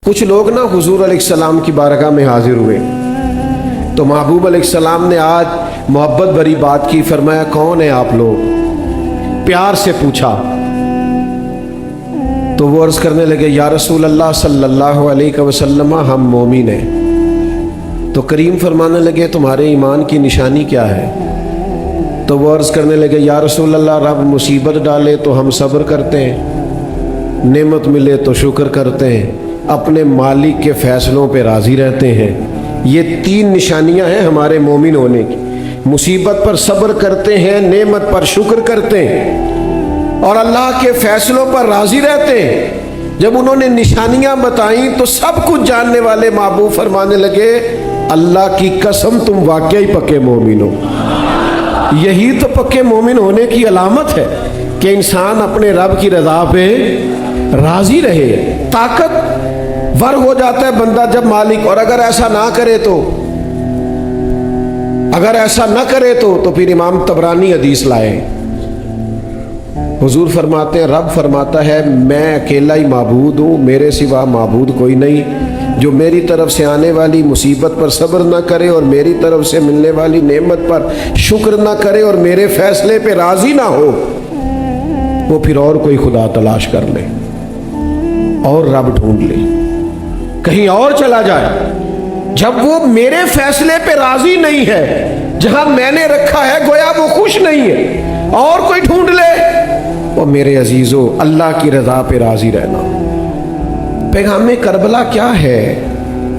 کچھ لوگ نا حضور علیہ السلام کی بارگاہ میں حاضر ہوئے تو محبوب علیہ السلام نے آج محبت بھری بات کی. فرمایا کون ہیں آپ لوگ؟ پیار سے پوچھا تو وہ عرض کرنے لگے یا رسول اللہ صلی اللہ علیہ وسلم ہم مومن ہیں. تو کریم فرمانے لگے تمہارے ایمان کی نشانی کیا ہے؟ تو وہ عرض کرنے لگے یا رسول اللہ رب مصیبت ڈالے تو ہم صبر کرتے ہیں، نعمت ملے تو شکر کرتے ہیں، اپنے مالک کے فیصلوں پہ راضی رہتے ہیں. یہ 3 نشانیاں ہیں ہمارے مومن ہونے کی. مصیبت پر صبر کرتے ہیں، نعمت پر شکر کرتے ہیں اور اللہ کے فیصلوں پر راضی رہتے ہیں. جب انہوں نے نشانیاں بتائیں تو سب کچھ جاننے والے محبوب فرمانے لگے اللہ کی قسم تم واقعی پکے مومن ہو. یہی تو پکے مومن ہونے کی علامت ہے کہ انسان اپنے رب کی رضا پہ راضی رہے. طاقت ور ہو جاتا ہے بندہ جب مالک، اور اگر ایسا نہ کرے تو پھر امام طبرانی حدیث لائے. حضور فرماتے ہیں رب فرماتا ہے میں اکیلا ہی معبود ہوں، میرے سوا معبود کوئی نہیں. جو میری طرف سے آنے والی مصیبت پر صبر نہ کرے اور میری طرف سے ملنے والی نعمت پر شکر نہ کرے اور میرے فیصلے پہ راضی نہ ہو، وہ پھر اور کوئی خدا تلاش کر لے اور رب ڈھونڈ لے، کہیں اور چلا جائے. جب وہ میرے فیصلے پہ راضی نہیں ہے، جہاں میں نے رکھا ہے گویا وہ خوش نہیں ہے، اور کوئی ڈھونڈ لے. وہ میرے عزیزو اللہ کی رضا پہ راضی رہنا. پیغام کربلا کیا ہے؟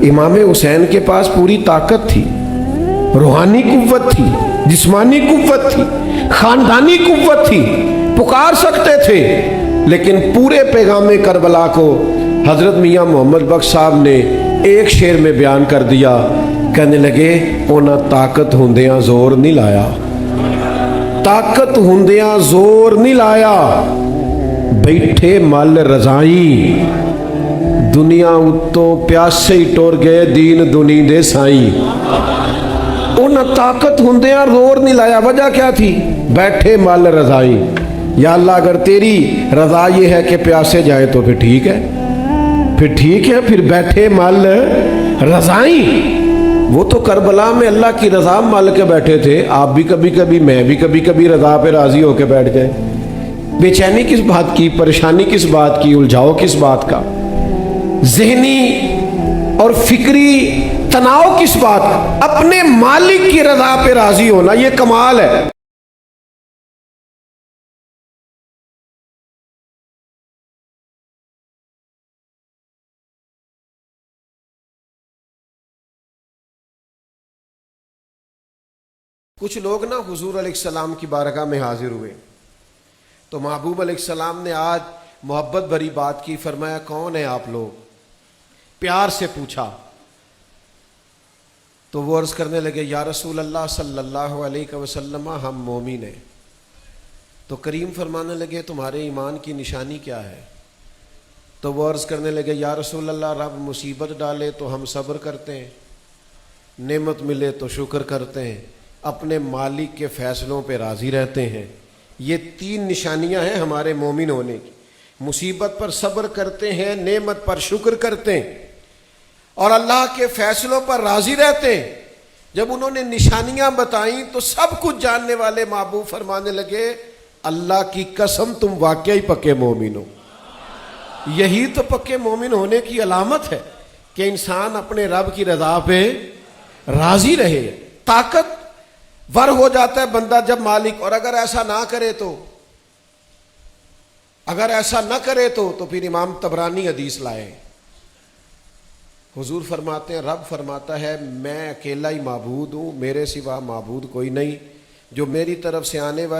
امام حسین کے پاس پوری طاقت تھی، روحانی قوت تھی، جسمانی قوت تھی، خاندانی قوت تھی، پکار سکتے تھے. لیکن پورے پیغام کربلا کو حضرت میاں محمد بخش صاحب نے ایک شعر میں بیان کر دیا. کہنے لگے اونا طاقت ہوندیاں زور نہیں لایا، طاقت ہوندیاں زور نہیں لایا، بیٹھے مل رضائی، دنیا اتوں پیاسے ہی ٹور گئے دین دنی دے سائیں. اونا طاقت ہوندیاں زور نہیں لایا. وجہ کیا تھی؟ بیٹھے مل رضائی. یا اللہ اگر تیری رضا یہ ہے کہ پیاسے جائے تو پھر ٹھیک ہے، پھر بیٹھے مل رضائی. وہ تو کربلا میں اللہ کی رضا مل کے بیٹھے تھے. آپ بھی کبھی کبھی، میں بھی کبھی کبھی رضا پہ راضی ہو کے بیٹھ جائے. بے چینی کس بات کی، پریشانی کس بات کی، الجھاؤ کس بات کا، ذہنی اور فکری تناؤ کس بات کا؟ اپنے مالک کی رضا پہ راضی ہونا یہ کمال ہے. کچھ لوگ نا حضور علیہ السلام کی بارگاہ میں حاضر ہوئے تو محبوب علیہ السلام نے آج محبت بھری بات کی. فرمایا کون ہیں آپ لوگ؟ پیار سے پوچھا تو وہ عرض کرنے لگے یا رسول اللہ صلی اللہ علیہ وسلم ہم مومن ہیں. تو کریم فرمانے لگے تمہارے ایمان کی نشانی کیا ہے؟ تو وہ عرض کرنے لگے یا رسول اللہ رب مصیبت ڈالے تو ہم صبر کرتے ہیں، نعمت ملے تو شکر کرتے ہیں، اپنے مالک کے فیصلوں پہ راضی رہتے ہیں. یہ 3 نشانیاں ہیں ہمارے مومن ہونے کی. مصیبت پر صبر کرتے ہیں، نعمت پر شکر کرتے ہیں اور اللہ کے فیصلوں پر راضی رہتے ہیں. جب انہوں نے نشانیاں بتائیں تو سب کچھ جاننے والے محبوب فرمانے لگے اللہ کی قسم تم واقعی پکے مومن ہو. یہی تو پکے مومن ہونے کی علامت ہے کہ انسان اپنے رب کی رضا پہ راضی رہے. طاقت ور ہو جاتا ہے بندہ جب مالک، اور اگر ایسا نہ کرے تو پھر امام طبرانی حدیث لائے. حضور فرماتے ہیں رب فرماتا ہے میں اکیلا ہی معبود ہوں، میرے سوا معبود کوئی نہیں. جو میری طرف سے آنے والا